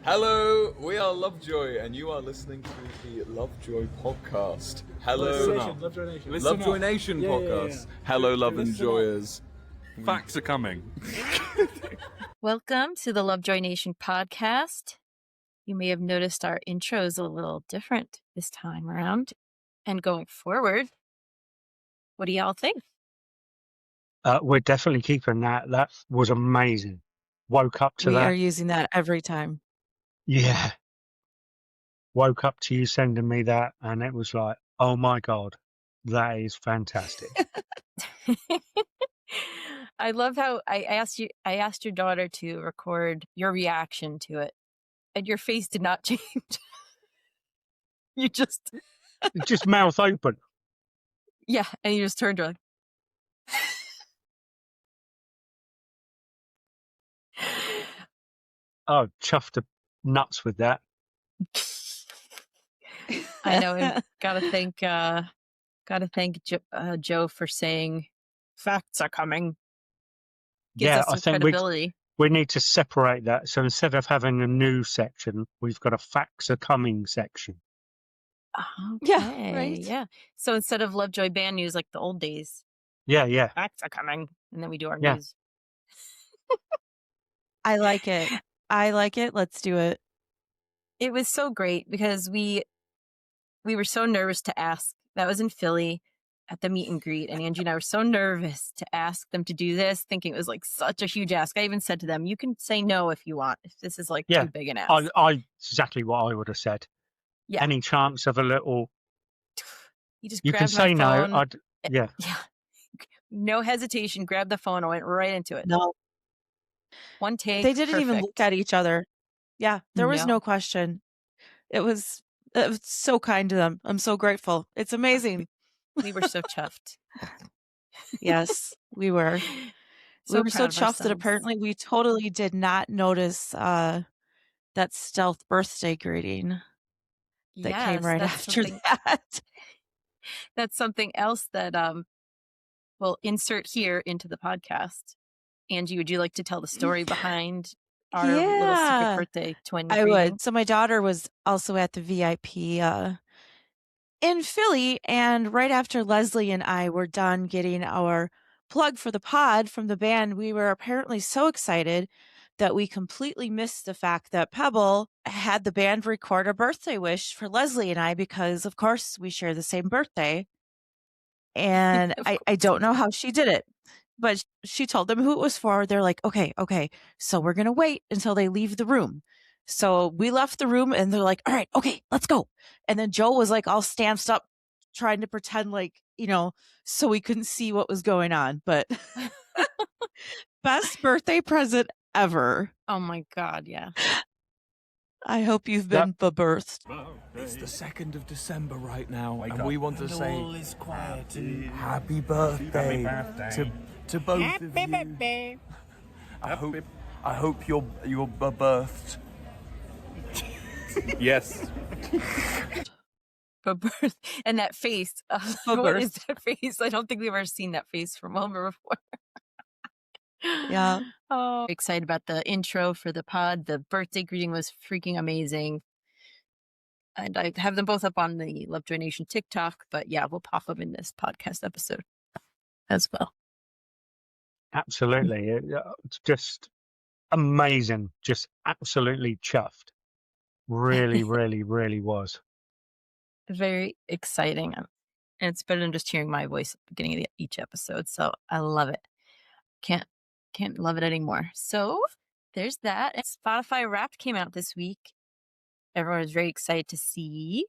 Hello, we are Lovejoy, and you are listening to the Lovejoy podcast. Hello, Lovejoy Nation podcast. Hello, Love Enjoyers. Facts are coming. Welcome to the Lovejoy Nation podcast. You may have noticed our intro is a little different this time around. And going forward, what do y'all think? We're definitely keeping that. That was amazing. Woke up to We that. are using that every time. Yeah. Woke up to you sending me that, and it was like, oh my God, that is fantastic. I love how I asked your daughter to record your reaction to it, and your face did not change. You just Mouth open. yeah, and you just turned to her like Oh, chuffed to nuts with that. I know. And gotta thank Joe for saying facts are coming. Gives us some I think credibility. we need to separate that. So instead of having a news section, we've got a facts are coming section. Okay, right. Yeah. So instead of Lovejoy band news like the old days, Yeah. facts are coming, and then we do our Yeah. news. I like it. Let's do it. It was so great because we were so nervous to ask. That was in Philly at the meet and greet, and Angie and I were so nervous to ask them to do this, thinking it was like such a huge ask. I even said to them, "You can say no if you want, if this is like too big an ask." I exactly what I would have said. Yeah. Any chance of a little? You can say phone. no. Yeah. No hesitation. Grabbed the phone and went right into it. No, one take. they didn't even look at each other. Yeah, there was No. no question. It was so kind to them. I'm so grateful. It's amazing. We were so chuffed. Yes, we were. We were so chuffed that apparently we totally did not notice that stealth birthday greeting that came right after that. That's something else that we'll insert here into the podcast. Angie, would you like to tell the story behind our little secret birthday twin I greeting? would. So my daughter was also at the VIP in Philly, and right after Lesley and I were done getting our plug for the pod from the band, we were apparently so excited that we completely missed the fact that Pebble had the band record a birthday wish for Lesley and I because, of course, we share the same birthday. And I don't know how she did it, but she told them who it was for. They're like, okay, so we're going to wait until they leave the room. So we left the room and they're like, all right, okay, let's go. And then Joe was like all stanced up, trying to pretend like, so we couldn't see what was going on. But best birthday present ever. Oh my God, yeah. I hope you've been birthed. It's the 2nd of December right now, and we want to say happy birthday to both of you. I hope you're birthed. Yes. Birth and that face. What is that face? I don't think we've ever seen that face from Wilmer before. Yeah. Oh, excited about the intro for the pod. The birthday greeting was freaking amazing. And I have them both up on the Lovejoy Nation TikTok, but yeah, we'll pop them in this podcast episode as well. Absolutely. It's just amazing. Just absolutely chuffed. Really, really, really was. Very exciting. And it's better than just hearing my voice at the beginning of each episode. So I love it. Can't love it anymore. So there's that. And Spotify Wrapped came out this week. Everyone was very excited to see.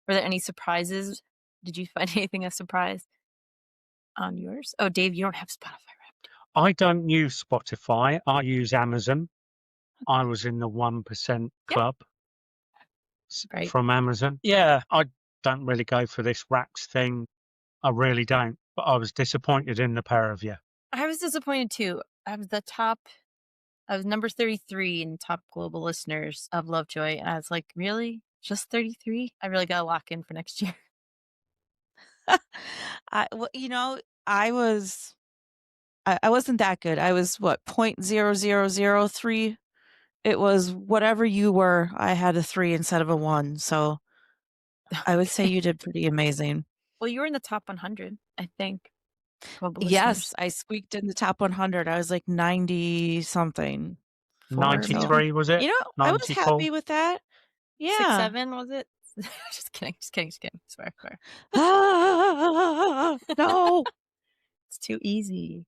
Were there any surprises? Did you find anything a surprise on yours? Oh, Dave, you don't have Spotify Wrapped. I don't use Spotify. I use Amazon. I was in the 1% club from Amazon. Yeah, I don't really go for this Wraps thing. I really don't. But I was disappointed in the pair of you. I was disappointed too. I was number 33 in top global listeners of Lovejoy. And I was like, really? Just 33? I really got to lock in for next year. I wasn't that good. I was 0.0003 it was whatever you were. I had a 3 instead of a 1. So I would say you did pretty amazing. Well, you were in the top 100, I think. Yes, I squeaked in the top 100. I was like 90 something. 93 was it? You know, 94? I was happy with that. Yeah. 6, 7 was it? Just kidding. Swear. No. It's too easy.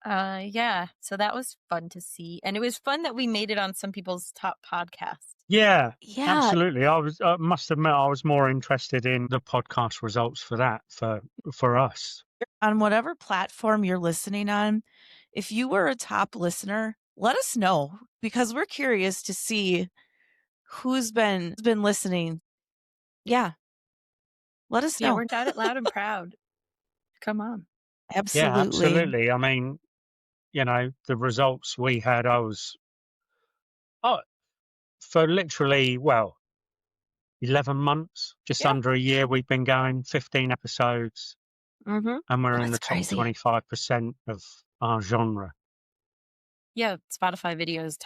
Yeah. So that was fun to see, and it was fun that we made it on some people's top podcasts. Yeah, absolutely. I must admit, I was more interested in the podcast results for that for us. On whatever platform you're listening on, if you were a top listener, let us know, because we're curious to see who's been listening. Yeah. Let us know. Yeah, we're down it loud and proud. Come on. Absolutely. Yeah, absolutely. I mean, you know, the results we had, for literally, 11 months, just under a year, we've been going 15 episodes, and we're in the top 25% of our genre. Yeah, Spotify videos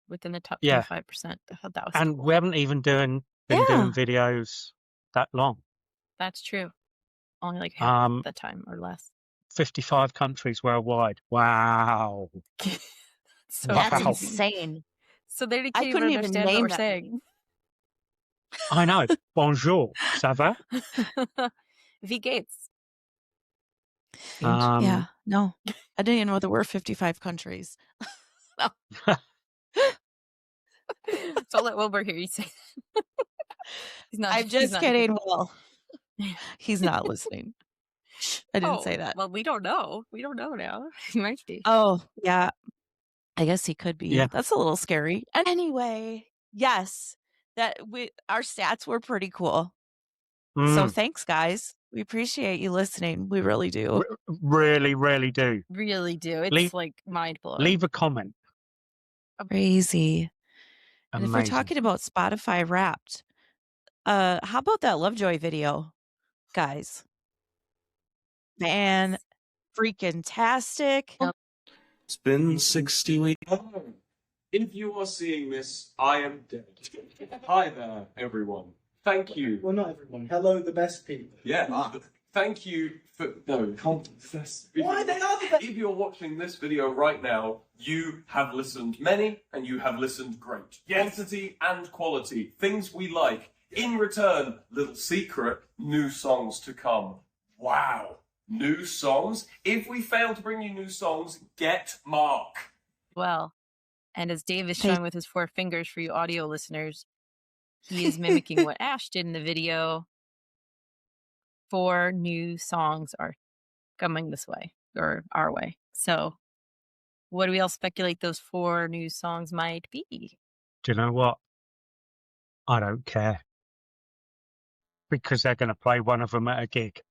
within the top 25%. I thought that was and cool. We haven't even been doing videos that long. That's true. Only like half the time or less. 55 countries worldwide. Wow. That's insane. So they can't even understand what we're saying. I know. Bonjour. Ça va? V Gates. Yeah, no. I didn't even know there were 55 countries. So let Wilbur hear you say that. I'm just kidding, Will. He's not listening. I didn't say that. Well, we don't know. We don't know now. He might be. Oh, yeah. I guess he could be. Yeah. That's a little scary. And anyway, yes, our stats were pretty cool. So thanks, guys. We appreciate you listening. We really do. Really, really do. Really do. It's like mind-blowing. Leave a comment. Crazy. Amazing. And if we're talking about Spotify Wrapped, how about that Lovejoy video, guys? Man, freaking tastic. It's been 60 weeks. If you are seeing this, I am dead. Hi there, everyone. Thank you. Well, not everyone. Hello, the best people. Yeah. Thank you for... No, can't... Why they are the best? If you're watching this video right now, you have listened many, and you have listened great. Quantity and quality. Things we like. In return, little secret, new songs to come. Wow. New songs? If we fail to bring you new songs, get Mark. Well, and as Dave is showing with his 4 fingers for you audio listeners, he is mimicking what Ash did in the video. 4 new songs are coming this way, or our way. So what do we all speculate those 4 new songs might be? Do you know what? I don't care. Because they're going to play one of them at a gig.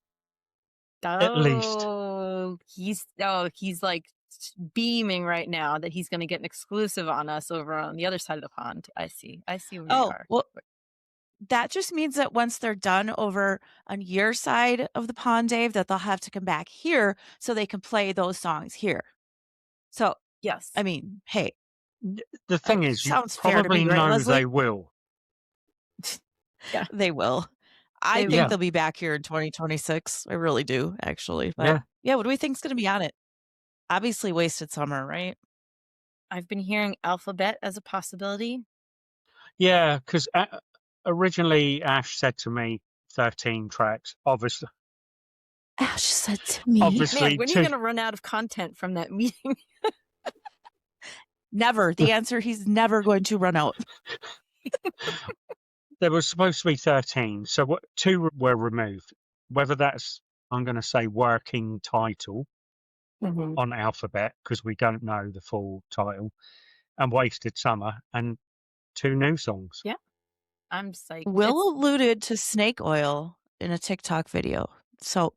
At least. He's like beaming right now that he's going to get an exclusive on us over on the other side of the pond. I see where you are. Well, that just means that once they're done over on your side of the pond, Dave, that they'll have to come back here so they can play those songs here. So, yes. I mean, hey. The thing is, you probably know they will. Yeah, they will. I think they'll be back here in 2026. I really do, actually. But yeah, what do we think is going to be on it? Obviously, Wasted Summer, right? I've been hearing Alphabet as a possibility. Yeah, because originally Ash said to me 13 tracks, obviously. Ash said to me. Obviously, man, when are you going to run out of content from that meeting? Never. The answer, he's never going to run out. There was supposed to be 13, so 2 were removed. Whether that's, I'm going to say, working title on Alphabet, because we don't know the full title, and Wasted Summer, and 2 new songs. Yeah. I'm psyched. Will alluded to snake oil in a TikTok video. So,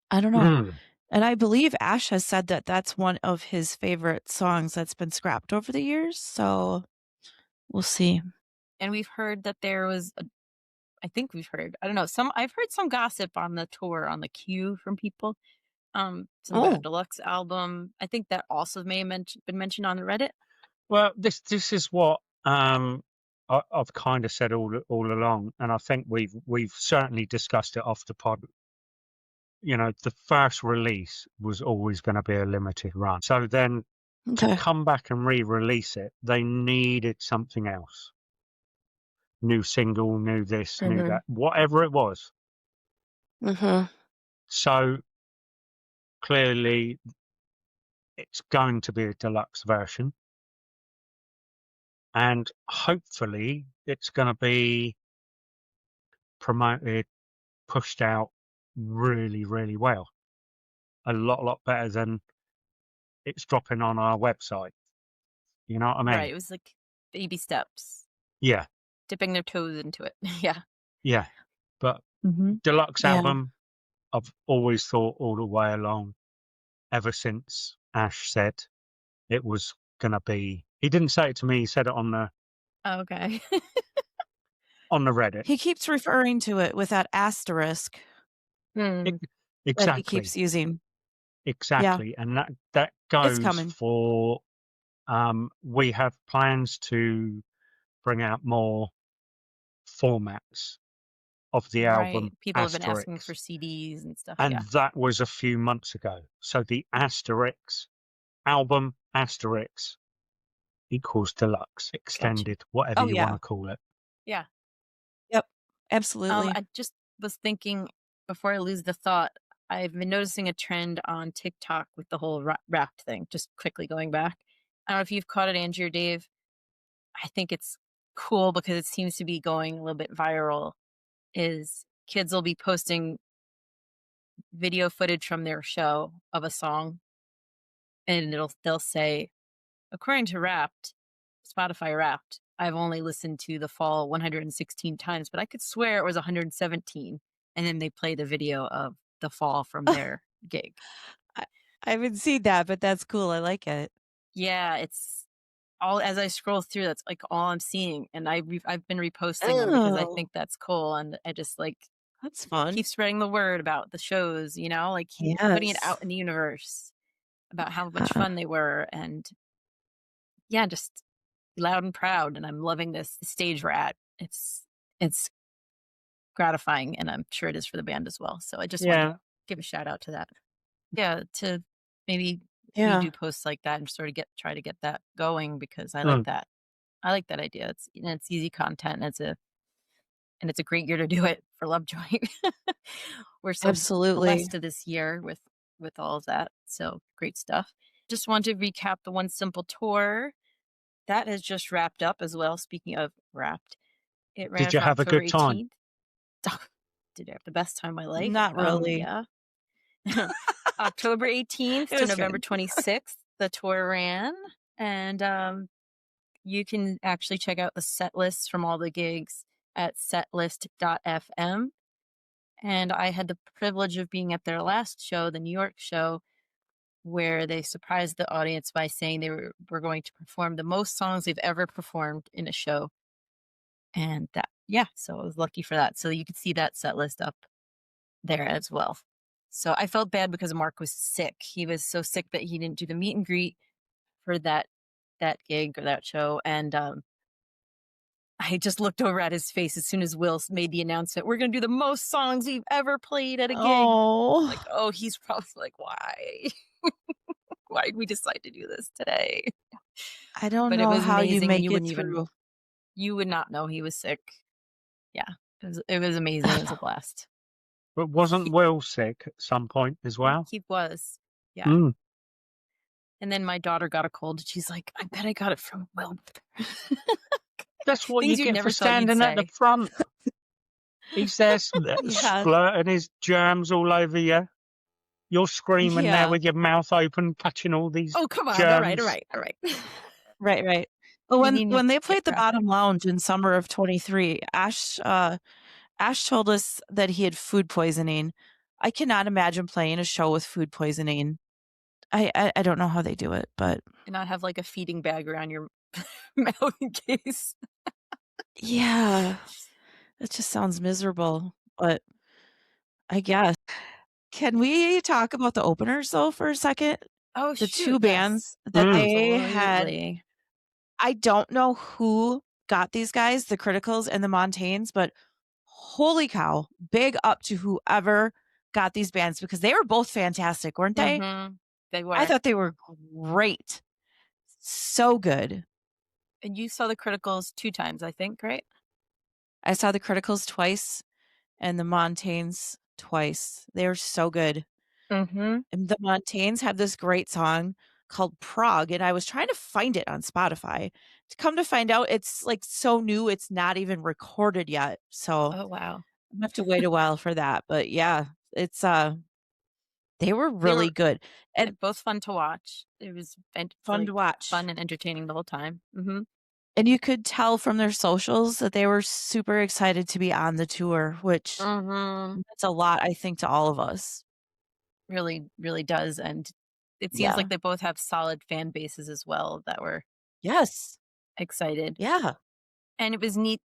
I don't know. And I believe Ash has said that that's one of his favorite songs that's been scrapped over the years. So, we'll see. And we've heard that there was, I've heard some gossip on the tour, on the queue from people. Some deluxe album. I think that also may have been mentioned on the Reddit. Well, this is what I've kind of said all along, and I think we've certainly discussed it off the pod. You know, the first release was always going to be a limited run. So then to come back and re-release it, they needed something else. New single, new this, new that, whatever it was. So clearly it's going to be a deluxe version. And hopefully it's going to be promoted, pushed out really, really well. A lot better than it's dropping on our website. You know what I mean? Right. It was like baby steps. Yeah. Dipping their toes into it. Yeah. Yeah. But deluxe album, I've always thought all the way along, ever since Ash said it was going to be. He didn't say it to me. He said it on the. Oh, okay. On the Reddit. He keeps referring to it with that asterisk. Exactly. That he keeps using. Exactly. Yeah. And that goes for we have plans to bring out more formats of the album. People have been asking for CDs and stuff. And that was a few months ago. So the asterisk album asterisk equals deluxe, extended, whatever you want to call it. Yeah. Yep. Absolutely. I just was thinking, before I lose the thought, I've been noticing a trend on TikTok with the whole Wrapped thing, just quickly going back. I don't know if you've caught it, Angie or Dave. I think it's cool because it seems to be going a little bit viral. Is kids will be posting video footage from their show of a song, and they'll say, according to Wrapped, Spotify Wrapped, I've only listened to The Fall 116 times, but I could swear it was 117. And then they play the video of The Fall from their gig. I haven't seen that, but that's cool. I like it. Yeah, it's all, as I scroll through, that's like all I'm seeing. And I've been reposting them because I think that's cool. And I just like, that's fun. Keep spreading the word about the shows, you know, like putting it out in the universe about how much fun they were. And yeah, just loud and proud. And I'm loving this stage we're at. It's gratifying, and I'm sure it is for the band as well. So I just want to give a shout out to that. Yeah, to maybe we do posts like that and sort of try to get that going, because I like that. I like that idea. It's easy content, and it's a great year to do it for Lovejoy. We're so blessed to this year with all of that. So great stuff. Just want to recap the One Simple tour that has just wrapped up as well. Speaking of Wrapped, it ran. Did you have October a good time? 18th. Did I have the best time of my life? Not really. Yeah. October 18th to November 26th, the tour ran. And you can actually check out the set lists from all the gigs at setlist.fm. And I had the privilege of being at their last show, the New York show, where they surprised the audience by saying they were going to perform the most songs they've ever performed in a show. And so I was lucky for that. So you could see that set list up there as well. So I felt bad because Mark was sick. He was so sick that he didn't do the meet and greet for that gig or that show. And I just looked over at his face as soon as Will made the announcement, we're going to do the most songs we've ever played at a gig. Like, he's probably like, why? Why did we decide to do this today? I don't know how you make it through. You would not know he was sick. Yeah, it was amazing. It was a blast. But wasn't Will sick at some point as well? He was. Yeah. And then my daughter got a cold. She's like, I bet I got it from Will. That's what you get for standing at the front. He's there splurting his germs all over you. You're screaming there with your mouth open, catching all these come on. germs. All right. Right. Well, when they played the Bottom Lounge in summer of 23, Ash told us that he had food poisoning. I cannot imagine playing a show with food poisoning. I don't know how they do it, but and not have like a feeding bag around your mouth in case. Yeah, it just sounds miserable. But I guess, can we talk about the openers though for a second? Oh, the two bands that they had I don't know who got these guys, the Criticals and the Montanes, but holy cow, big up to whoever got these bands because they were both fantastic, weren't they? They were. I thought they were great. So good. And you saw the Criticals 2 times, I think, right? I saw the Criticals twice and the Montanes twice. They were so good. And the Montanes have this great song called Prague, and I was trying to find it on Spotify. To come to find out, it's like so new, it's not even recorded yet. So Oh, wow. I'm gonna have to wait a while for that. But yeah, it's they were really good. And both fun to watch. It was fun to watch. Fun and entertaining the whole time. And you could tell from their socials that they were super excited to be on the tour, which that's a lot, I think, to all of us. Really, really does. And it seems like they both have solid fan bases as well that were excited. Yeah. And it was neat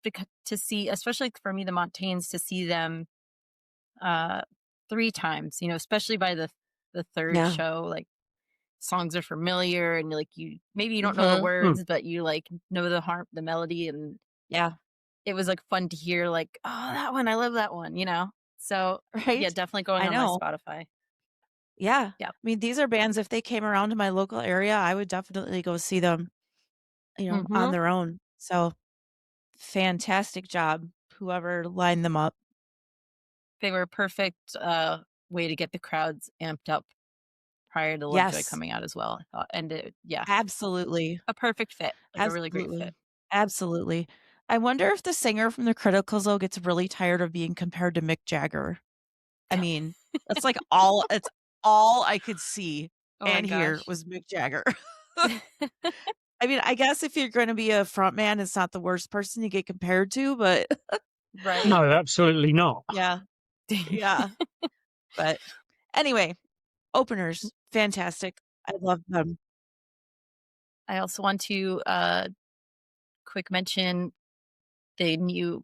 to see, especially for me, the Montanes, to see them 3 times, especially by the third show. Like, songs are familiar and like you don't know the words, but you like know the melody, and it was like fun to hear like, oh, that one, I love that one, so yeah, definitely going on my Spotify. Yeah. I mean, these are bands, if they came around to my local area, I would definitely go see them, on their own. So fantastic job, whoever lined them up. They were a perfect way to get the crowds amped up prior to Lovejoy coming out as well, I thought. And absolutely a perfect fit, like a really great fit. Absolutely. I wonder if the singer from the Criticals though gets really tired of being compared to Mick Jagger. I mean, that's like it's all I could see and hear was Mick Jagger. I mean, I guess if you're going to be a front man, it's not the worst person to get compared to, but right. No, absolutely not. Yeah. Yeah. But anyway, openers, fantastic. I love them. I also want to quick mention the new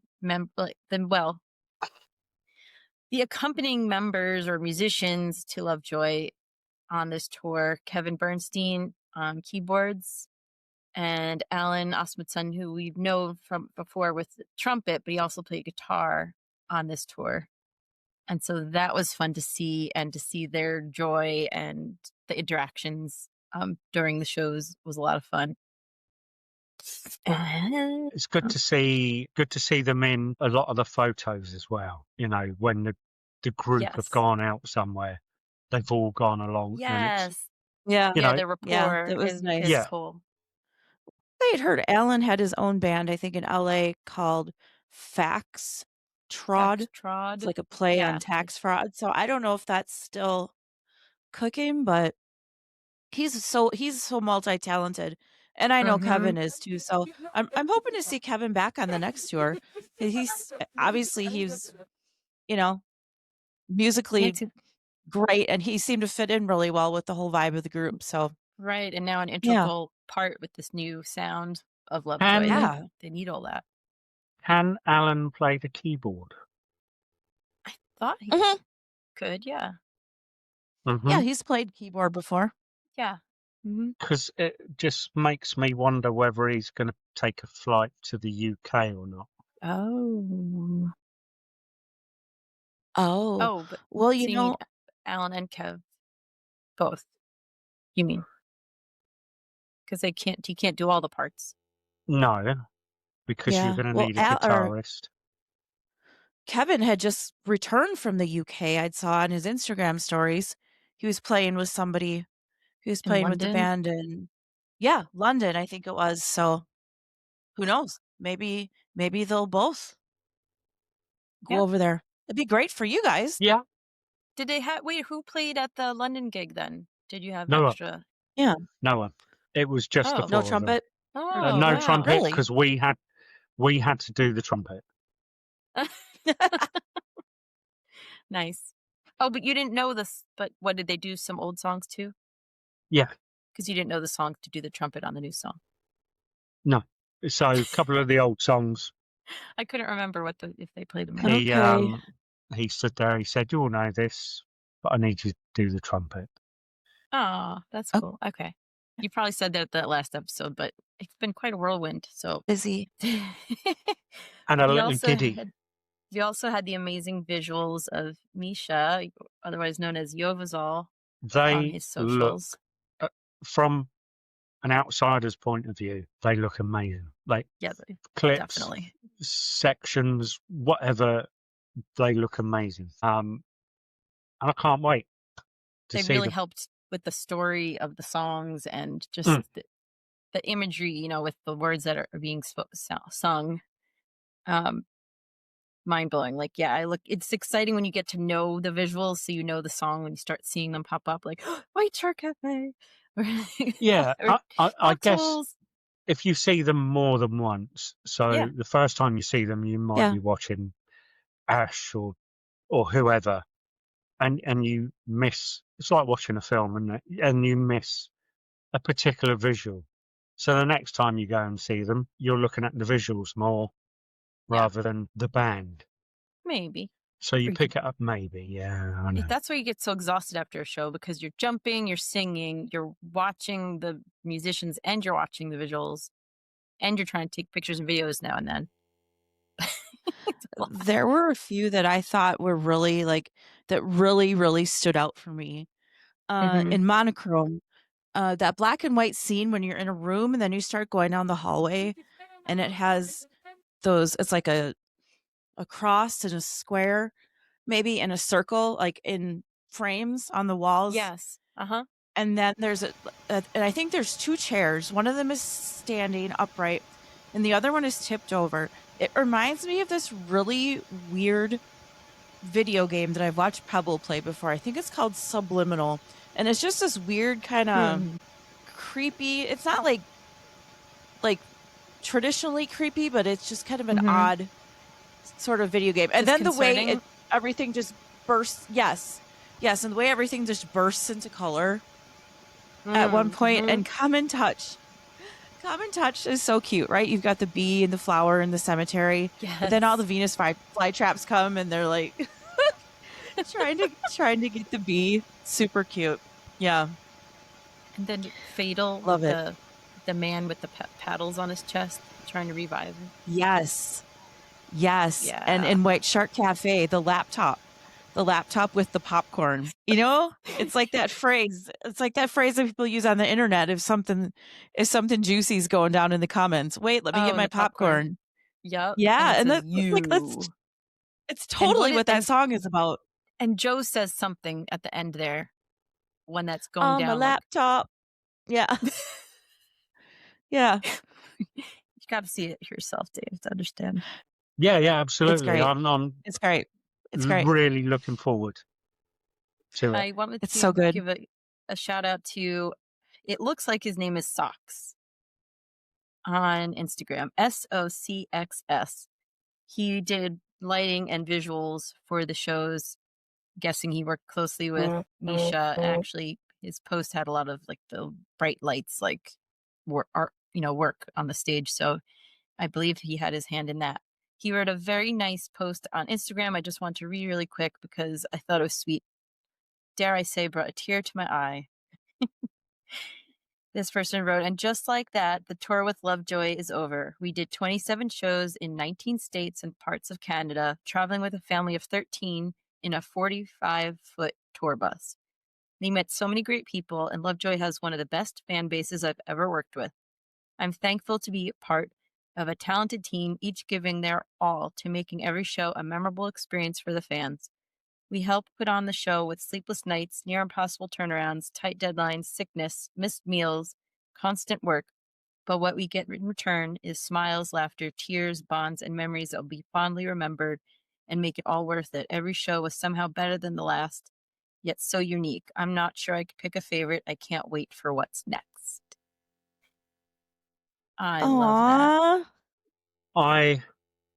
the accompanying members or musicians to Lovejoy on this tour: Kevin Bernstein on keyboards, and Alan Osmundson, who we've known from before with trumpet, but he also played guitar on this tour. And so that was fun to see, and to see their joy and the interactions during the shows was a lot of fun. It's good to see them in a lot of the photos as well. When the group have gone out somewhere, they've all gone along. Yes. Yeah. Their rapport that was nice. is whole. I had heard Alan had his own band, I think in LA, called Fax Trod. It's like a play on tax fraud. So I don't know if that's still cooking, but he's so multi-talented. And I know Kevin is too. So I'm hoping to see Kevin back on the next tour. He's musically great, and he seemed to fit in really well with the whole vibe of the group. So right, and now an integral part with this new sound of Lovejoy. They need all that. Can Alan play the keyboard? I thought he could, yeah. Yeah, he's played keyboard before. Yeah. Because it just makes me wonder whether he's going to take a flight to the UK or not. Oh, but well, Alan and Kev both. You mean? Because he can't do all the parts. No, because you're going to need a guitarist. Kevin had just returned from the UK. I saw on his Instagram stories. He was playing with somebody who was playing with the band in London, I think it was. So who knows? Maybe they'll both go over there. It'd be great for you guys. Yeah. Did they who played at the London gig then? Did you have no extra? One. Yeah. No one. It was just the four no of trumpet. Them. No trumpet, because we had to do the trumpet. Nice. Oh, but you didn't know this. But what did they do? Some old songs too? Yeah. Because you didn't know the song to do the trumpet on the new song. No. So a couple of the old songs. I couldn't remember if they played them. He stood there. He said, "You all know this, but I need you to do the trumpet." Oh, that's cool. Okay. You probably said that last episode, but it's been quite a whirlwind. So busy. And a little giddy. We also had the amazing visuals of Misha, otherwise known as Yovazal, on his socials. From an outsider's point of view, they look amazing. Like clips, definitely. Sections, whatever, they look amazing. And I can't wait to see. They really helped with the story of the songs and just the imagery, with the words that are being sung. Mind blowing. Like, it's exciting when you get to know the visuals, so you know the song when you start seeing them pop up, like White Shark Cafe. Yeah, I guess if you see them more than once, so the first time you see them, you might be watching Ash or whoever, and you miss. It's like watching a film, isn't it? And you miss a particular visual. So the next time you go and see them, you're looking at the visuals more rather than the band. Maybe. So you pick it up, maybe. Yeah, I know. That's why you get so exhausted after a show, because you're jumping, you're singing, you're watching the musicians, and you're watching the visuals, and you're trying to take pictures and videos now and then. There were a few that I thought were really that really stood out for me. In Monochrome, that black and white scene when you're in a room and then you start going down the hallway, and it has those. It's like a cross and a square, maybe, and a circle, like in frames on the walls. Yes. And then there's and I think there's two chairs. One of them is standing upright, and the other one is tipped over. It reminds me of this really weird video game that I've watched Pebble play before. I think it's called Subliminal. And it's just this weird kind of creepy. It's not like traditionally creepy, but it's just kind of an odd sort of video game. And then the way everything just bursts. Yes. And the way everything just bursts into color at one point. And Common Touch is so cute, right? You've got the bee and the flower in the cemetery. Yes. But then all the Venus flytraps come, and they're like trying to get the bee. Super cute. Yeah. And then Fatal, love it. The man with the paddles on his chest, trying to revive him. Yes. Yeah. And in White Shark Cafe, the laptop with the popcorn. It's like that phrase. It's like that phrase that people use on the internet if something juicy's going down in the comments. Wait, let me get my popcorn. Yep. Yeah, and it's totally what that song is about. And Joe says something at the end there when that's going down. On the laptop. Yeah. Yeah. You got to see it yourself, Dave, to understand. Yeah, absolutely. It's great. It's great. It's great. Really looking forward to it. I wanted to so good. give a shout out to, it looks like his name is Socks on Instagram, SOCXS. He did lighting and visuals for the shows. Guessing he worked closely with Misha. Actually, his post had a lot of like the bright lights, like work on the stage. So I believe he had his hand in that. He wrote a very nice post on Instagram. I just want to read really quick because I thought it was sweet. Dare I say, brought a tear to my eye. This person wrote, and just like that, the tour with Lovejoy is over. We did 27 shows in 19 states and parts of Canada, traveling with a family of 13 in a 45-foot tour bus. We met so many great people, and Lovejoy has one of the best fan bases I've ever worked with. I'm thankful to be part of a talented team, each giving their all to making every show a memorable experience for the fans. We help put on the show with sleepless nights, near impossible turnarounds, tight deadlines, sickness, missed meals, constant work. But what we get in return is smiles, laughter, tears, bonds, and memories that will be fondly remembered and make it all worth it. Every show was somehow better than the last, yet so unique. I'm not sure I could pick a favorite. I can't wait for what's next. I love that. I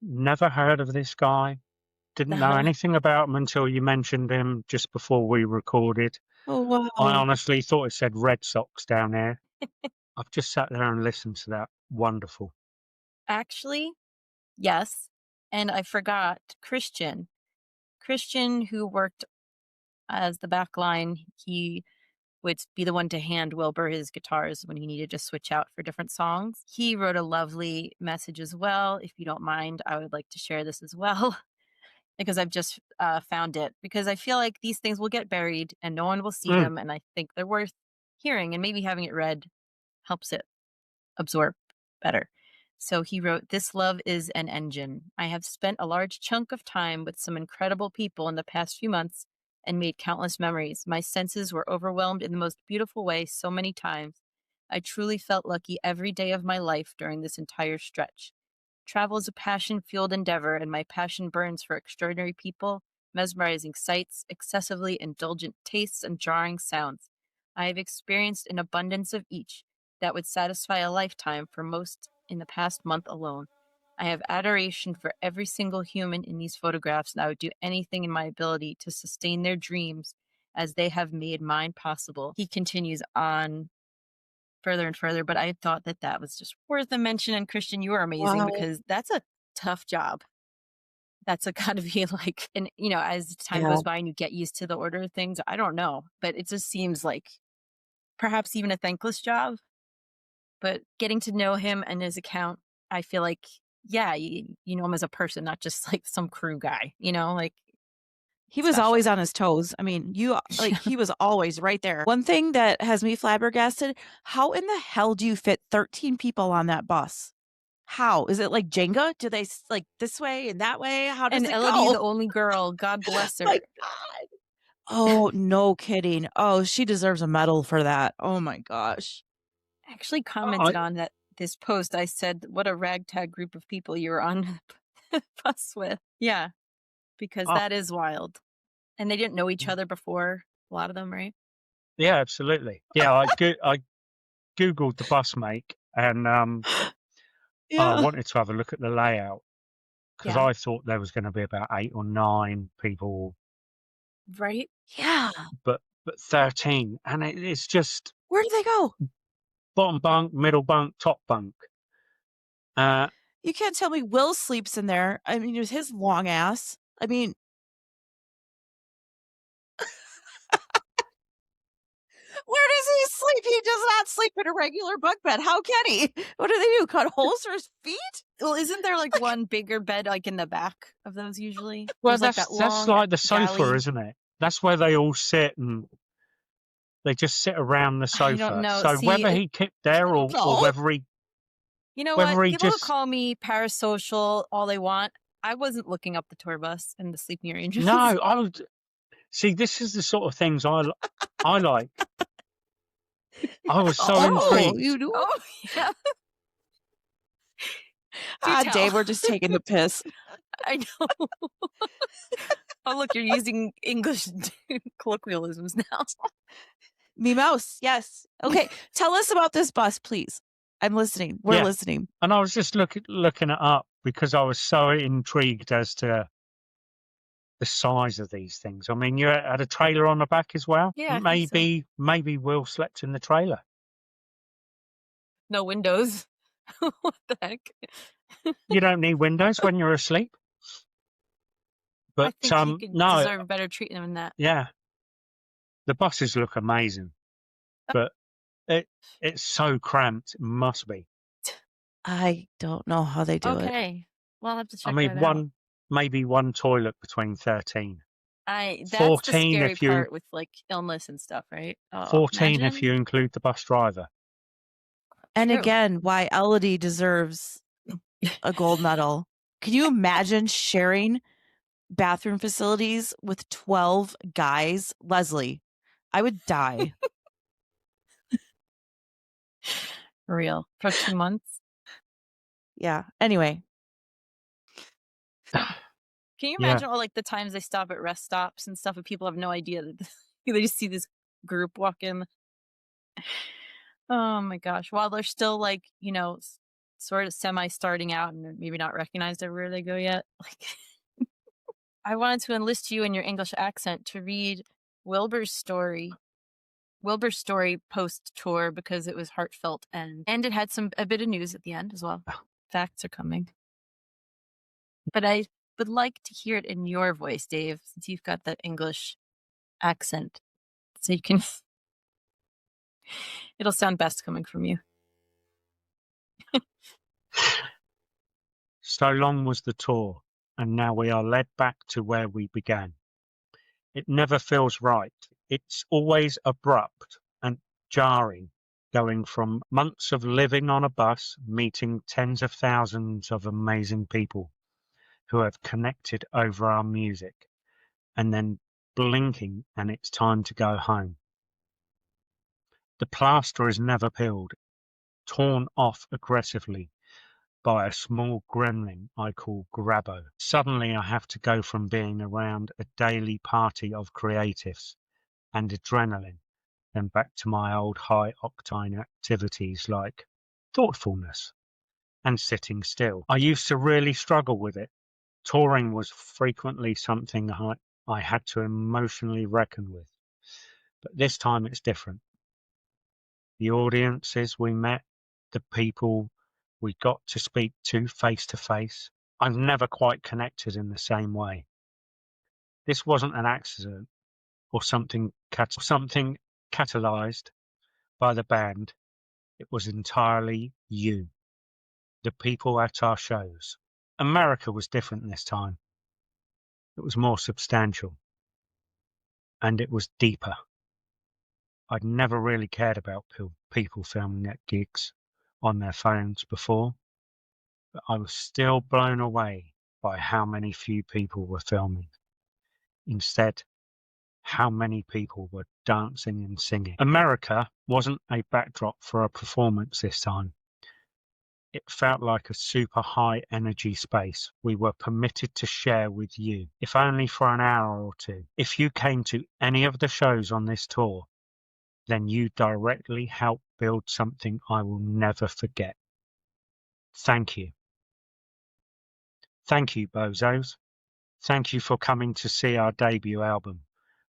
never heard of this guy. Didn't know anything about him until you mentioned him just before we recorded. Oh, wow. I honestly thought it said Red Sox down there. I've just sat there and listened to that. Wonderful. Actually, yes. And I forgot Christian, who worked as the back line. He would be the one to hand Wilbur his guitars when he needed to switch out for different songs. He wrote a lovely message as well. If you don't mind, I would like to share this as well because I've just found it, because I feel like these things will get buried and no one will see them. And I think they're worth hearing, and maybe having it read helps it absorb better. So he wrote, "This love is an engine. I have spent a large chunk of time with some incredible people in the past few months and made countless memories. My senses were overwhelmed in the most beautiful way so many times. I truly felt lucky every day of my life during this entire stretch. Travel is a passion-fueled endeavor, and my passion burns for extraordinary people, mesmerizing sights, excessively indulgent tastes, and jarring sounds. I have experienced an abundance of each that would satisfy a lifetime for most in the past month alone. I have adoration for every single human in these photographs, and I would do anything in my ability to sustain their dreams as they have made mine possible." He continues on further and further, but I thought that that was just worth a mention. And Christian, you are amazing, because that's a tough job. That's a gotta be like, and as time goes by and you get used to the order of things, I don't know, but it just seems like perhaps even a thankless job. But getting to know him and his account, I feel like, yeah, you know him as a person, not just like some crew guy, like he was special. always on his toes. I mean, he was always right there. One thing that has me flabbergasted, how in the hell do you fit 13 people on that bus? How? Is it like Jenga? Do they like this way and that way? How does And it Elodie, go? the only girl, God bless her. My God. Oh, no kidding. Oh, she deserves a medal for that. Oh my gosh. Actually commented on that this post. I said, "What a ragtag group of people you're on the bus with." Yeah, because that is wild. And they didn't know each other before, a lot of them, right? Yeah, absolutely. Yeah, I Googled the bus make, and I wanted to have a look at the layout, because I thought there was going to be about 8 or 9 people. Right? Yeah. But 13, and it's just, where do they go? Bottom bunk, middle bunk, top bunk. You can't tell me Will sleeps in there. I mean, it was his long ass. I mean, where does he sleep? He does not sleep in a regular bunk bed. How can he? What do they do? Cut holes for his feet? Well, isn't there like one bigger bed like in the back of those usually? Well, There's that's long like the sofa, galley. isn't it? That's where they all sit, and they just sit around the sofa. I don't know. So See, whether he kept there or whether he, what? he People just call me parasocial all they want. I wasn't looking up the tour bus and the sleeping arrangements. No, I would see. This is the sort of things I like. I was so intrigued. You do? Oh, yeah. Dave, we're just taking the piss. I know. Oh, look, you're using English colloquialisms now. Me mouse, yes. Okay, tell us about this bus, please. I'm listening. We're listening. And I was just looking it up because I was so intrigued as to the size of these things. I mean, you had a trailer on the back as well. Yeah, maybe Will slept in the trailer. No windows. What the heck? You don't need windows when you're asleep. But I think you could deserve better treatment than that. Yeah, the buses look amazing, but it's so cramped. It must be. I don't know how they do it. Okay, well, I'll have to check. I mean, maybe one toilet between 13. That's 14 the scary if you part with like illness and stuff, right? 14 if you include the bus driver. And again, why Elodie deserves a gold medal. Can you imagine sharing bathroom facilities with 12 guys? Lesley, I would die. For real. For 2 months? Yeah. Anyway. Can you imagine all like the times they stop at rest stops and stuff and people have no idea that they just see this group walk in? Oh my gosh. While they're still like, sort of semi starting out and maybe not recognized everywhere they go yet. Like I wanted to enlist you in your English accent to read Wilbur's story post-tour because it was heartfelt and it had a bit of news at the end as well. Facts are coming. But I would like to hear it in your voice, Dave, since you've got that English accent. So you can It'll sound best coming from you. So long was the tour, and now we are led back to where we began. It never feels right. It's always abrupt and jarring, going from months of living on a bus, meeting tens of thousands of amazing people who have connected over our music, and then blinking and it's time to go home. The plaster is never peeled, torn off aggressively by a small gremlin I call Grabbo. Suddenly I have to go from being around a daily party of creatives and adrenaline, then back to my old high-octane activities like thoughtfulness and sitting still. I used to really struggle with it. Touring was frequently something I had to emotionally reckon with. But this time it's different. The audiences we met, the people we got to speak to face, I've never quite connected in the same way. This wasn't an accident or something catalyzed by the band. It was entirely you, the people at our shows. America was different this time. It was more substantial, and it was deeper. I'd never really cared about people filming at gigs on their phones before, but I was still blown away by how many few people were filming. Instead, how many people were dancing and singing. America wasn't a backdrop for a performance this time. It felt like a super high energy space we were permitted to share with you, if only for an hour or two. If you came to any of the shows on this tour, then you directly helped build something I will never forget. Thank you. Thank you, bozos. Thank you for coming to see our debut album,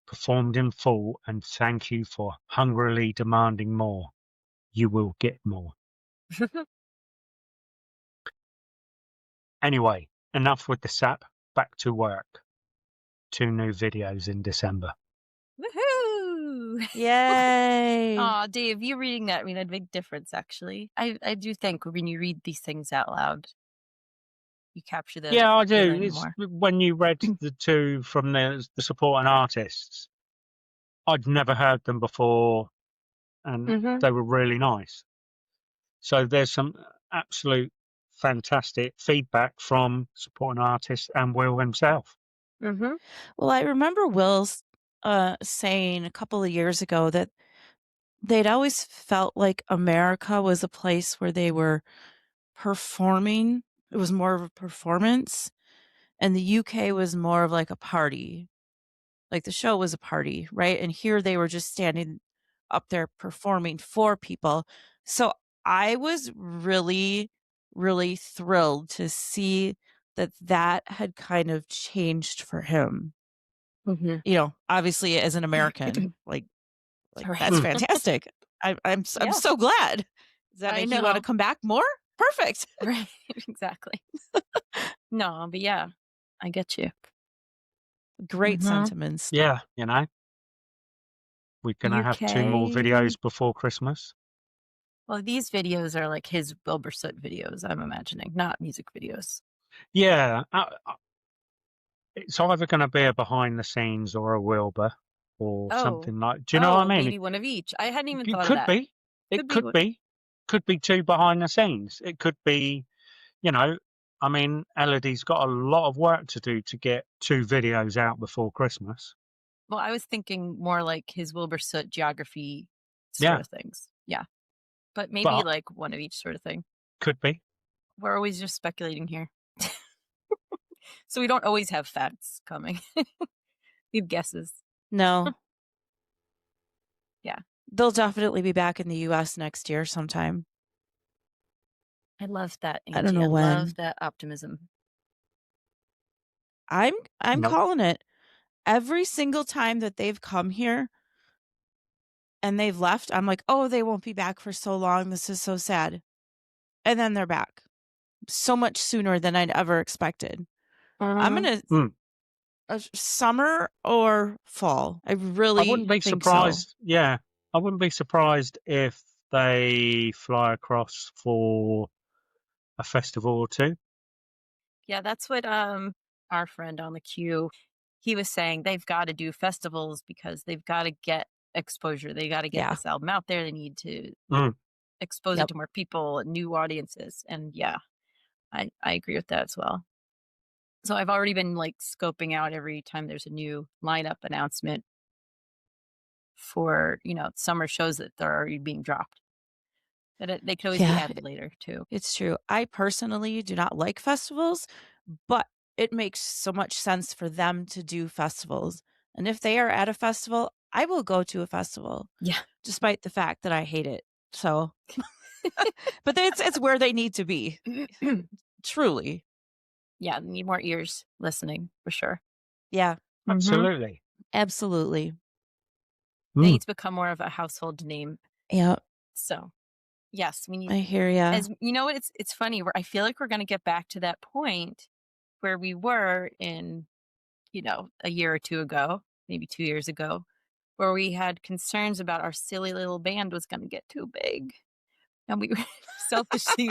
performed in full, and thank you for hungrily demanding more. You will get more. Anyway, enough with the sap. Back to work. 2 new videos in December. Woohoo! Yay! Aw, Dave, you reading that made a big difference, actually. I do think when you read these things out loud, you capture the Yeah, I do. feeling It's more. when you read the 2 from the supporting artists, I'd never heard them before, and they were really nice. So there's some absolute fantastic feedback from supporting artists and Will himself. Well, I remember Will's saying a couple of years ago that they'd always felt like America was a place where they were performing. It was more of a performance, and the UK was more of like a party. Like the show was a party, right? And here they were just standing up there performing for people. So I was really, really thrilled to see that had kind of changed for him. You know, obviously as an American, like Right. that's fantastic. I'm Yeah. so glad. Does that I make you want to know. come back more? Perfect. Right, exactly. No, but yeah, I get you. Great sentiments. Yeah, you know. We're going to have 2 more UK. videos before Christmas. Well, these videos are like his Wilbur Soot videos, I'm imagining, not music videos. Yeah. It's either going to be a behind the scenes or a Wilbur or something like. Do you know what I mean? Maybe one of each. I hadn't even It thought of could that. be. It could be. Could be 2 behind the scenes. It could be, you know, I mean, Elodie's got a lot of work to do to get 2 videos out before Christmas. Well, I was thinking more like his Wilbur Soot geography sort of things. Yeah. But maybe like one of each sort of thing. Could be. We're always just speculating here. So we don't always have facts coming. We have guesses. No. Yeah. They'll definitely be back in the US next year sometime. I love that, Angie. I don't know when. I love that optimism. I'm Nope. calling it. Every single time that they've come here and they've left, I'm like, oh, they won't be back for so long. This is so sad. And then they're back so much sooner than I'd ever expected. I'm going to summer or fall. I really I wouldn't be think surprised. So. Yeah. I wouldn't be surprised if they fly across for a festival or two. Yeah, that's what our friend on the queue, he was saying they've got to do festivals because they've got to get exposure. They got to get Yeah. this album out there. They need to expose it Yep. to more people, new audiences. And yeah, I agree with that as well. So I've already been like scoping out every time there's a new lineup announcement for, summer shows that are already being dropped. But they could always be Yeah, added later too. it's true. I personally do not like festivals, but it makes so much sense for them to do festivals. And if they are at a festival, I will go to a festival. Yeah. Despite the fact that I hate it. So, but it's where they need to be. Truly. Yeah, need more ears listening for sure. Yeah. Absolutely. Absolutely. They need to become more of a household name. Yeah. So, yes, we need. I hear ya. As you know, it's funny. I feel like we're going to get back to that point where we were in, a year or two ago, maybe 2 years ago, where we had concerns about our silly little band was going to get too big, and we were selfishly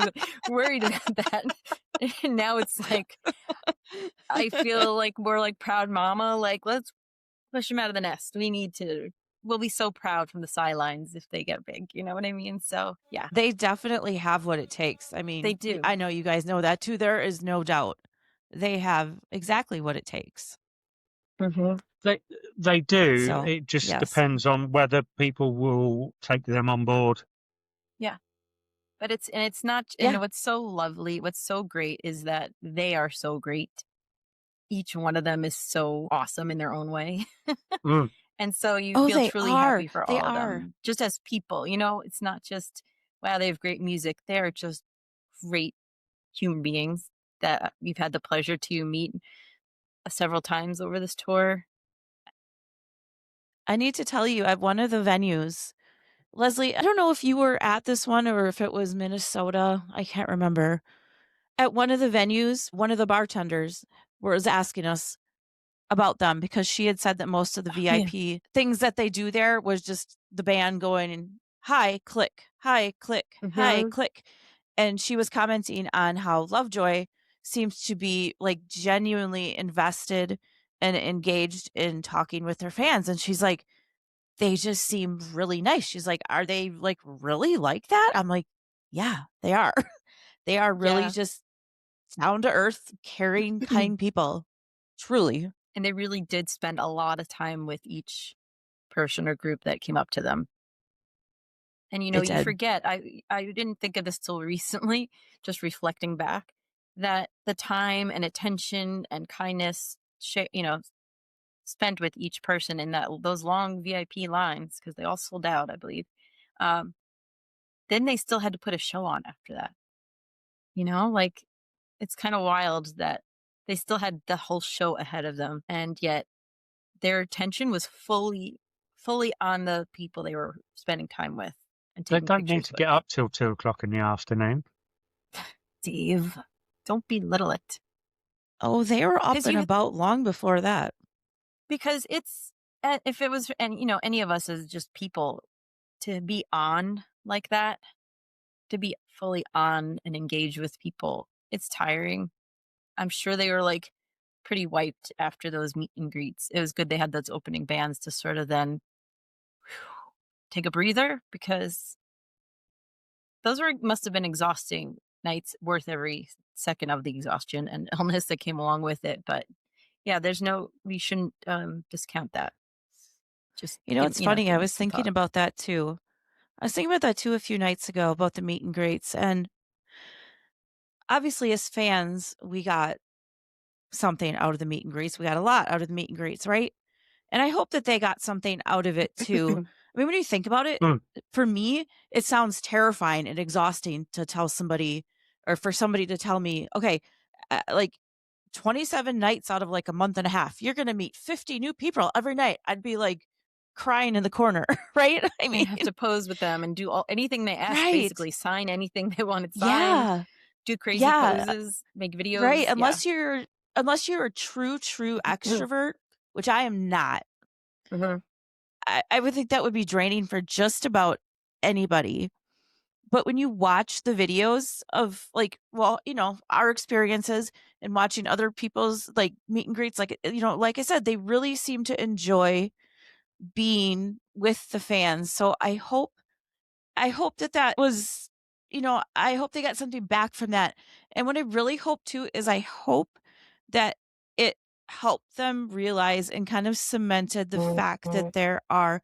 worried about that. And now it's like I feel like we're like proud mama. Like, let's push them out of the nest. We'll be so proud from the sidelines if they get big. You know what I mean? So, yeah. They definitely have what it takes. I mean, They do. I know you guys know that too. There is no doubt. They have exactly what it takes. They do. So, it just yes. depends on whether people will take them on board. Yeah. But it's not, Yeah. what's so lovely, what's so great is that they are so great. Each one of them is so awesome in their own way. And so you feel truly happy for all of them. Just as people, it's not just, wow, they have great music. They're just great human beings that we've had the pleasure to meet several times over this tour. I need to tell you, at one of the venues, Lesley, I don't know if you were at this one or if it was Minnesota. I can't remember. At one of the venues, one of the bartenders was asking us about them because she had said that most of the VIP things that they do there was just the band going and hi, click, hi, click, hi, click. And she was commenting on how Lovejoy seems to be like genuinely invested and engaged in talking with their fans. And she's like, they just seem really nice. She's like, are they like really like that? I'm like, yeah, they are. They are really just down to earth, caring, kind people. Truly. And they really did spend a lot of time with each person or group that came up to them. And, you forget, I didn't think of this till recently, just reflecting back, that the time and attention and kindness, spent with each person in those long VIP lines, because they all sold out, I believe. Then they still had to put a show on after that. Like, it's kind of wild that they still had the whole show ahead of them, and yet their attention was fully on the people they were spending time with. And they don't need to get up till 2:00 in the afternoon. Dave, don't belittle it. Oh, they were up and about long before that. Because it's, if it was, and any of us as just people, to be on like that, to be fully on and engaged with people, it's tiring. I'm sure they were like pretty wiped after those meet and greets. It was good they had those opening bands to sort of then take a breather, because those must have been exhausting nights, worth every second of the exhaustion and illness that came along with it. But yeah, we shouldn't discount that. Just, it's funny. I was thinking about that too. I was thinking about that too a few nights ago about the meet and greets. And obviously as fans, we got something out of the meet and greets. We got a lot out of the meet and greets, right? And I hope that they got something out of it too. I mean, when you think about it, for me, it sounds terrifying and exhausting to tell somebody, or for somebody to tell me, okay, like 27 nights out of like a month and a half, you're going to meet 50 new people every night. I'd be like crying in the corner, right? I mean, you have to pose with them and do anything they ask, basically sign anything they wanted signed, do crazy poses, make videos. Right. Unless you're a true extrovert, which I am not. I would think that would be draining for just about anybody. But when you watch the videos of like, well, our experiences and watching other people's like meet and greets, like, like I said, they really seem to enjoy being with the fans. So I hope that was, I hope they got something back from that. And what I really hope too is I hope that it helped them realize and kind of cemented the fact that there are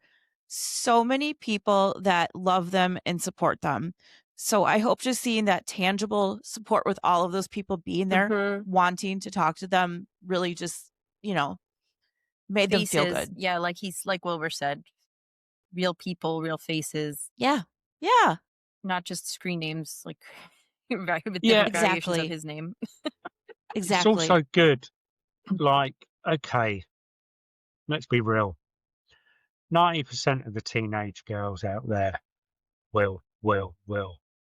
so many people that love them and support them. So I hope just seeing that tangible support with all of those people being there, wanting to talk to them, really just, made them feel good. Yeah, like Wilbur said, real people, real faces. Yeah. Yeah. Not just screen names, like with different variations of his name. Exactly. It's also good. Like, okay, let's be real. 90% of the teenage girls out there will.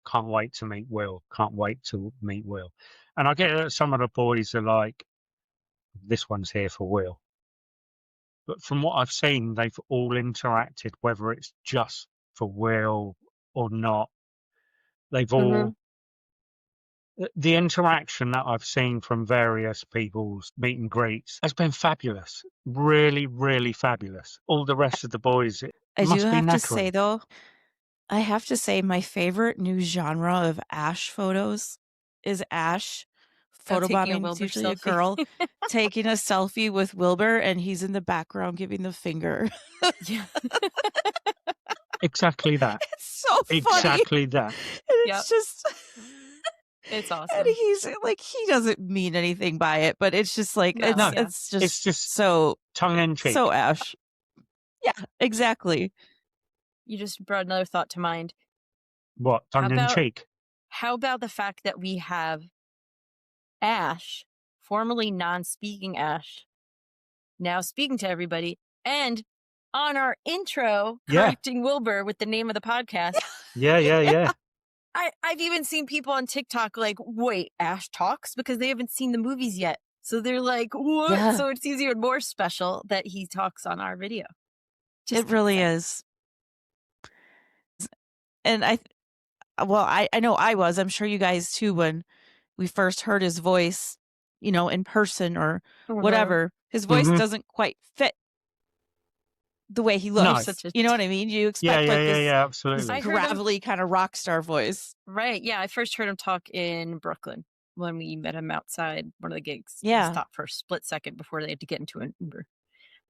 Can't wait to meet Will. Can't wait to meet Will. And I get that some of the boys are like, this one's here for Will. But from what I've seen, they've all interacted, whether it's just for Will or not. They've all... The interaction that I've seen from various people's meet and greets has been fabulous. Really, really fabulous. All the rest of the boys, it must be have knackering. to say, though, I have to say my favorite new genre of Ash photos is Ash photobombing. It's usually a girl taking a selfie with Wilbur, and he's in the background giving the finger. Yeah. Exactly that. It's so funny. Exactly that. And it's just... It's awesome. And he's like, he doesn't mean anything by it, but it's just like, it's just so tongue in cheek. So Ash. Yeah, exactly. You just brought another thought to mind. What? Tongue in cheek? How about the fact that we have Ash, formerly non-speaking Ash, now speaking to everybody, and on our intro, correcting Wilbur with the name of the podcast. Yeah. I've even seen people on TikTok like, wait, Ash talks? Because they haven't seen the movies yet. So they're like, what? Yeah. So it's even more special that he talks on our video. It really is. And I know I was, I'm sure you guys too, when we first heard his voice, in person or whatever, his voice doesn't quite fit the way he looks. No. You know what I mean? You expect absolutely. This gravelly kind of rock star voice. Right. Yeah. I first heard him talk in Brooklyn when we met him outside one of the gigs. Yeah. Stopped for a split second before they had to get into an Uber.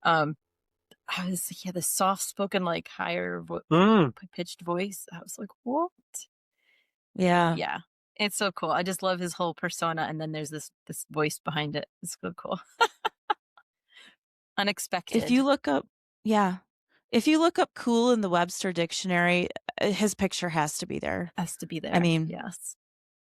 The soft spoken, like higher pitched voice. I was like, what? Yeah. Yeah. It's so cool. I just love his whole persona. And then there's this voice behind it. It's so cool. Unexpected. If you look up cool in the Webster dictionary, his picture has to be there. I mean, yes.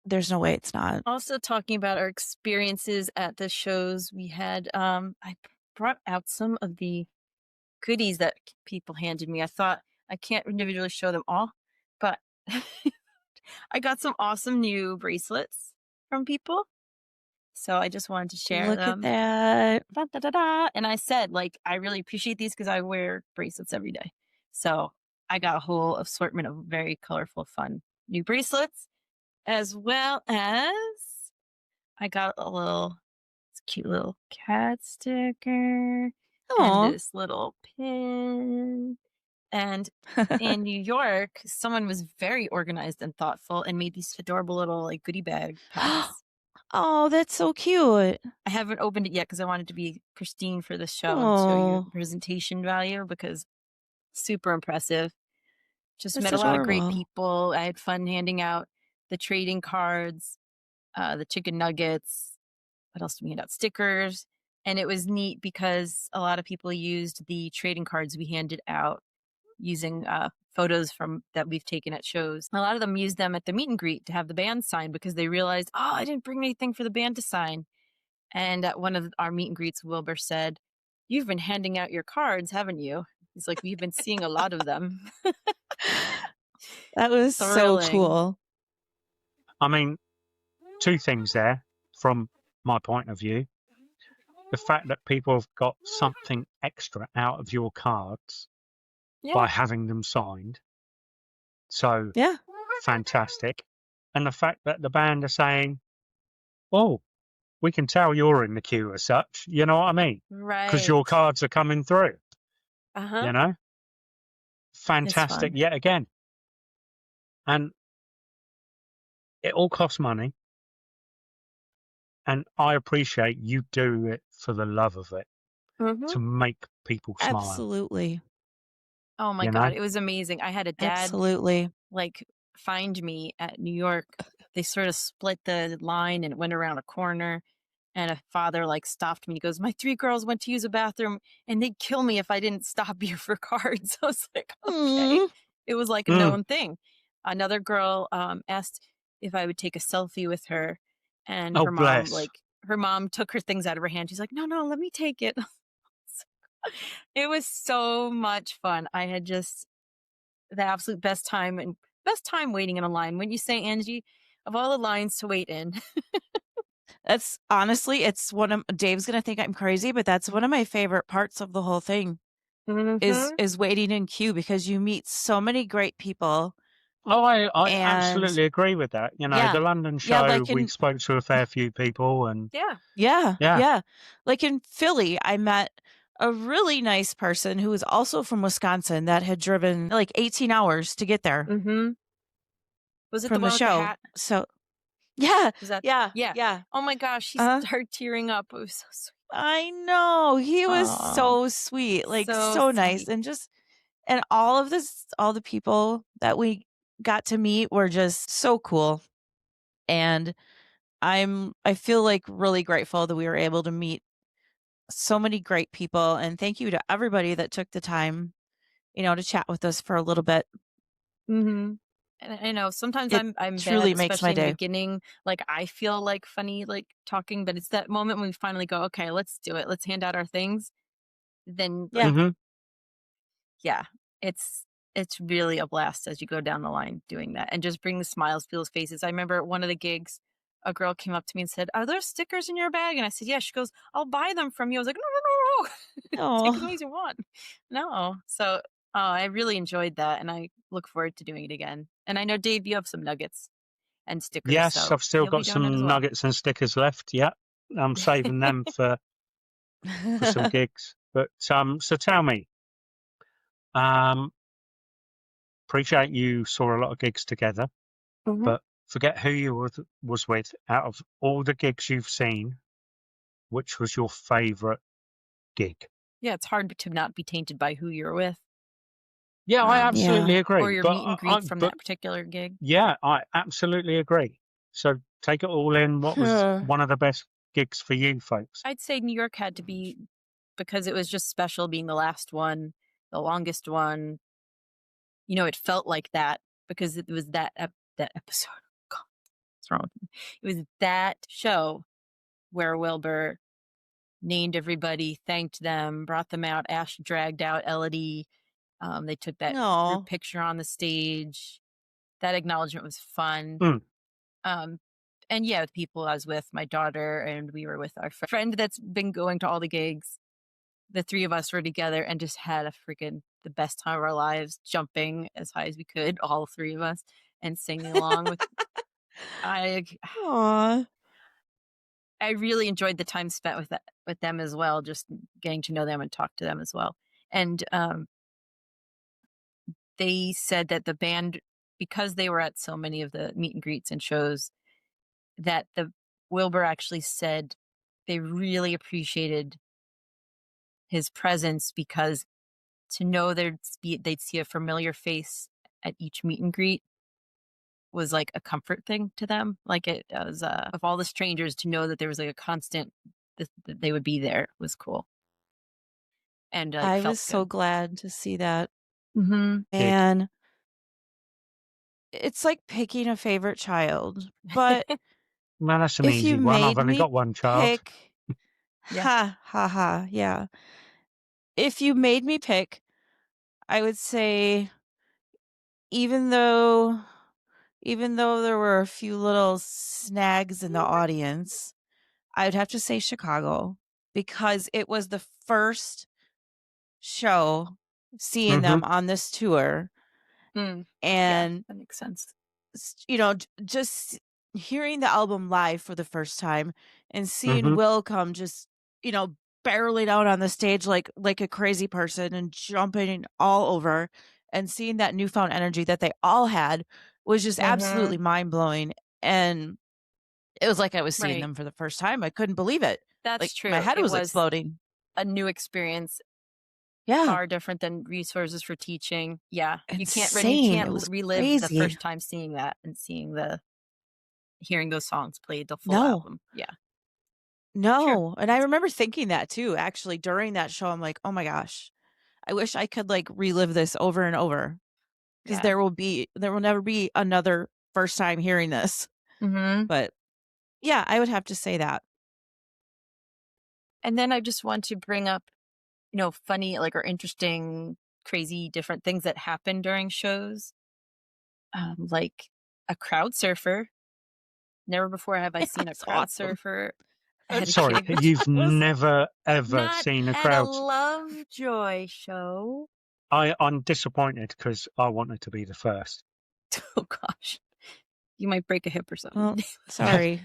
There's no way it's not. Also talking about our experiences at the shows we had, I brought out some of the goodies that people handed me. I thought I can't individually show them all, but I got some awesome new bracelets from people. So I just wanted to share them. Look at that. Da, da, da, da. And I said, like, I really appreciate these because I wear bracelets every day. So I got a whole assortment of very colorful, fun new bracelets, as well as I got cute little cat sticker. Aww. And this little pin. And in New York, someone was very organized and thoughtful and made these adorable little like goodie bag packs. Oh, that's so cute. I haven't opened it yet because I wanted to be pristine for the show and show you presentation value, because super impressive. Just met a lot of great people. I had fun handing out the trading cards, the chicken nuggets. What else did we hand out? Stickers. And it was neat because a lot of people used the trading cards we handed out using photos that we've taken at shows. A lot of them used them at the meet and greet to have the band sign because they realized, I didn't bring anything for the band to sign. And at one of our meet and greets, Wilbur said, "You've been handing out your cards, haven't you?" He's like, "We've been seeing a lot of them." That was so cool. I mean, two things there from my point of view. The fact that people have got something extra out of your cards by having them signed. So Yeah. fantastic. And the fact that the band are saying, oh, we can tell you're in the queue as such. You know what I mean? Right. Because your cards are coming through. Uh-huh. You know? Fantastic yet again. And it all costs money. And I appreciate you do it for the love of it, to make people smile. Absolutely. Oh my God, it was amazing. I had a dad Absolutely. like find me at New York. They sort of split the line and it went around a corner. And a father like stopped me. He goes, my 3 girls went to use a bathroom and they'd kill me if I didn't stop you for cards. I was like, okay. It was like a known thing. Another girl asked if I would take a selfie with her. And her mom, her mom took her things out of her hand. She's like, no, let me take it. It was so much fun. I had just the absolute best time waiting in a line. When you say, Angie, of all the lines to wait in. That's honestly, it's one of Dave's going to think I'm crazy, but that's one of my favorite parts of the whole thing is waiting in queue because you meet so many great people. Oh, I absolutely agree with that. You know, the London show, we spoke to a fair few people and yeah. Like in Philly, I met a really nice person who was also from Wisconsin that had driven like 18 hours to get there. Was it from the one the show? With the hat? So yeah. Was that, yeah. Oh my gosh, she started tearing up. It was so sweet. I know. He was so sweet, like so nice. And and all the people that we got to meet were just so cool. And I feel like really grateful that we were able to meet so many great people. And thank you to everybody that took the time, to chat with us for a little bit. And I know sometimes I'm truly bad, makes especially my in the day. beginning. Like I feel like funny, like talking, but it's that moment when we finally go, okay, let's do it. Let's hand out our things. Then it's really a blast as you go down the line doing that and just bring the smiles, people's faces. I remember at one of the gigs, a girl came up to me and said, are there stickers in your bag? And I said, yeah. She goes, I'll buy them from you. I was like, no. Take as many as you want. No. So I really enjoyed that. And I look forward to doing it again. And I know, Dave, you have some nuggets and stickers. Yes, so I've still got some nuggets and stickers left. Yeah. I'm saving them for some gigs. But so tell me, appreciate you saw a lot of gigs together, but forget who you was with. Out of all the gigs you've seen, which was your favorite gig? Yeah, it's hard to not be tainted by who you're with. Yeah, I absolutely agree. Or your meet and greet from that particular gig. Yeah, I absolutely agree. So take it all in. What was one of the best gigs for you folks? I'd say New York had to be, because it was just special being the last one, the longest one. It felt like that because it was that episode. God, what's wrong with me? It was that show where Wilbur named everybody, thanked them, brought them out. Ash dragged out Elodie. They took that group picture on the stage. That acknowledgement was fun. And yeah, the people I was with, my daughter, and we were with our friend that's been going to all the gigs. The 3 of us were together and just had the best time of our lives, jumping as high as we could, all 3 of us, and singing along with. I really enjoyed the time spent with them as well, just getting to know them and talk to them as well. And they said that the band, because they were at so many of the meet and greets and shows, that the Wilbur actually said they really appreciated his presence, because to know they'd see a familiar face at each meet and greet was like a comfort thing to them. Like it was of all the strangers, to know that there was like a constant that they would be there was cool. And I was so glad to see that. Mm-hmm. And it's like picking a favorite child, but man, that's an easy one. I've only got one child. Yeah. If you made me pick, I would say, even though there were a few little snags in the audience, I'd have to say Chicago, because it was the first show seeing them on this tour. And that makes sense. Just hearing the album live for the first time and seeing Will come just, barreling out on the stage like a crazy person and jumping all over, and seeing that newfound energy that they all had was just absolutely mind-blowing. And it was like I was seeing them for the first time. I couldn't believe it. That's true. My head was exploding. A new experience. Yeah. Far different than resources for teaching. Yeah. Insane. You can't relive crazy. the first time seeing that and hearing those songs played the full No. album. Yeah. No. Sure. And I remember thinking that too, actually, during that show. I'm like, oh my gosh, I wish I could relive this over and over, because there will never be another first time hearing this. But yeah, I would have to say that. And then I just want to bring up, funny, or interesting, crazy, different things that happen during shows. Like a crowd surfer. Never before have I seen a crowd surfer. Sorry, you've never ever seen a crowd. At a Lovejoy show. I'm disappointed because I wanted to be the first. Oh gosh, you might break a hip or something. Well, sorry.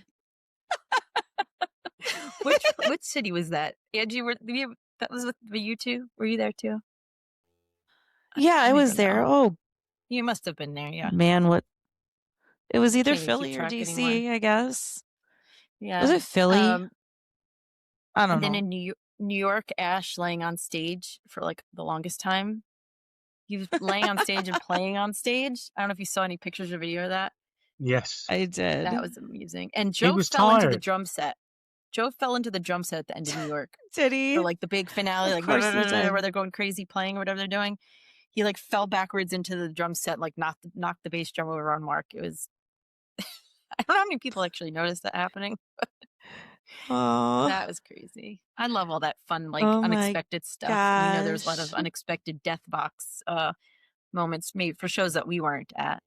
Which city was that? Angie, that was with you two? Were you there too? Yeah, I was there. Oh, you must have been there. Yeah, man, what? It was either Philly or DC, anymore. I guess. Yeah, was it Philly? I don't know. And then in New York, Ash laying on stage for the longest time. He was laying on stage and playing on stage. I don't know if you saw any pictures or video of that. Yes, I did. That was amusing. And Joe fell into the drum set. Joe fell into the drum set at the end of New York. Did he? For the big finale, where they're going crazy playing or whatever they're doing. He fell backwards into the drum set, knocked the bass drum over on Mark. It was. I don't know how many people actually noticed that happening. That was crazy. I love all that fun, unexpected stuff. There's a lot of unexpected death box moments made for shows that we weren't at.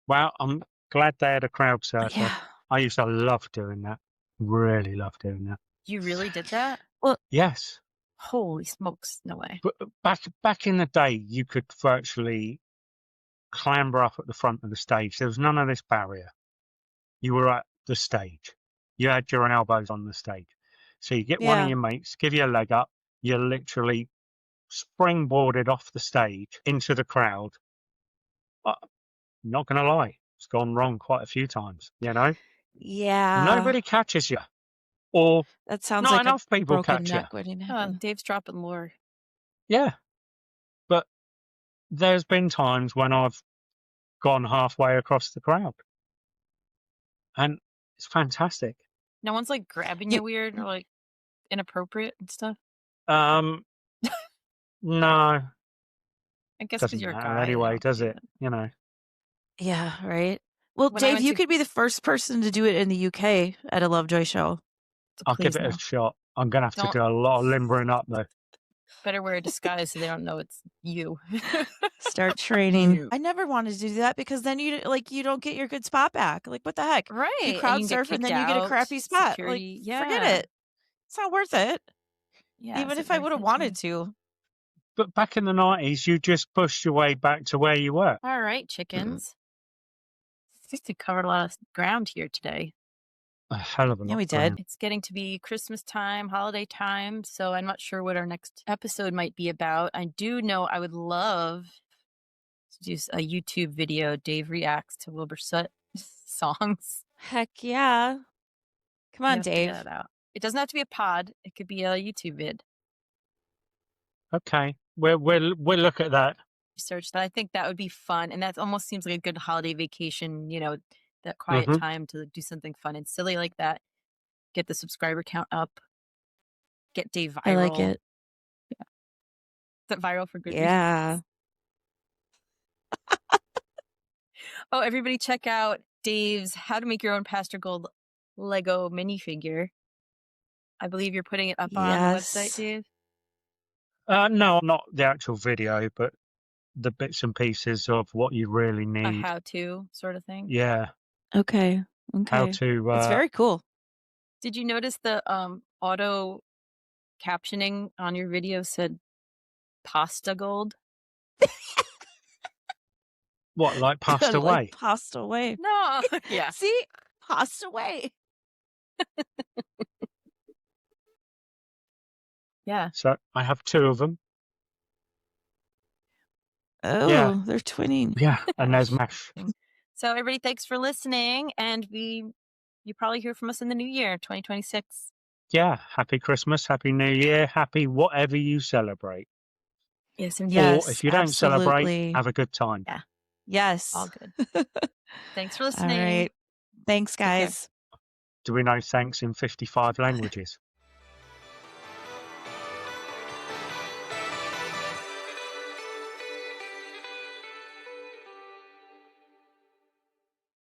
Well, I'm glad they had a crowd surfer. Yeah. I used to love doing that. Really love doing that. You really did that? Well, yes. Holy smokes! No way. But back in the day, you could virtually clamber up at the front of the stage. There was none of this barrier. You were at the stage. You had your elbows on the stage. So you get one of your mates, give you a leg up. You're literally springboarded off the stage into the crowd. I'm not going to lie. It's gone wrong quite a few times, Yeah. Nobody catches you. Or that sounds not like enough people broken catch neck you. waiting to happen. Dave's dropping lore. Yeah. But there's been times when I've gone halfway across the crowd. And it's fantastic. No one's grabbing you weird or inappropriate and stuff? No. I guess because you're a Doesn't guy. matter anyway, does it? Yeah, right. Well, When Dave, you could be the first person to do it in the UK at a Lovejoy show. So I'll give it a shot. I'm going to have to do a lot of limbering up, though. Better wear a disguise so they don't know it's you. Start training. I never wanted to do that because then you don't get your good spot back. What the heck? Right. You crowd surf and then you get a crappy spot. Security. Forget it. It's not worth it. Yeah. Even if I would have wanted to. But back in the 90s, you just pushed your way back to where you were. All right, chickens. I think we covered a lot of ground here today. A hell of a lot. Yeah, we did. It's getting to be Christmas time, holiday time, so I'm not sure what our next episode might be about. I do know I would love to do a YouTube video. Dave reacts to Wilbur Soot songs. Heck yeah. Come on, Dave. That out. It doesn't have to be a pod. It could be a YouTube vid. Okay. We'll look at that. Research that. I think that would be fun. And that almost seems like a good holiday vacation, that quiet time to do something fun and silly like that. Get the subscriber count up. Get Dave viral. I like it. Yeah. Is that viral for good reasons? Oh, everybody check out Dave's How to Make Your Own Pastor Gold Lego minifigure. I believe you're putting it up on the website, Dave? No, not the actual video, but the bits and pieces of what you really need. A how-to sort of thing? Yeah. Okay. How to... it's very cool. Did you notice the auto captioning on your video said pasta gold. What, like passed away? Like passed away. No. Yeah. See? Passed away. Yeah. So I have 2 of them. Oh, Yeah. they're twinning. Yeah, and there's Mash. So everybody, thanks for listening, and you probably hear from us in the new year, 2026. Yeah, happy Christmas, happy New Year, happy whatever you celebrate. Yes, indeed. Yes, Or if you don't absolutely. celebrate, have a good time. Yeah. Yes. All good. Thanks for All listening. right. Thanks, Take care. guys. Do we know thanks in 55 languages?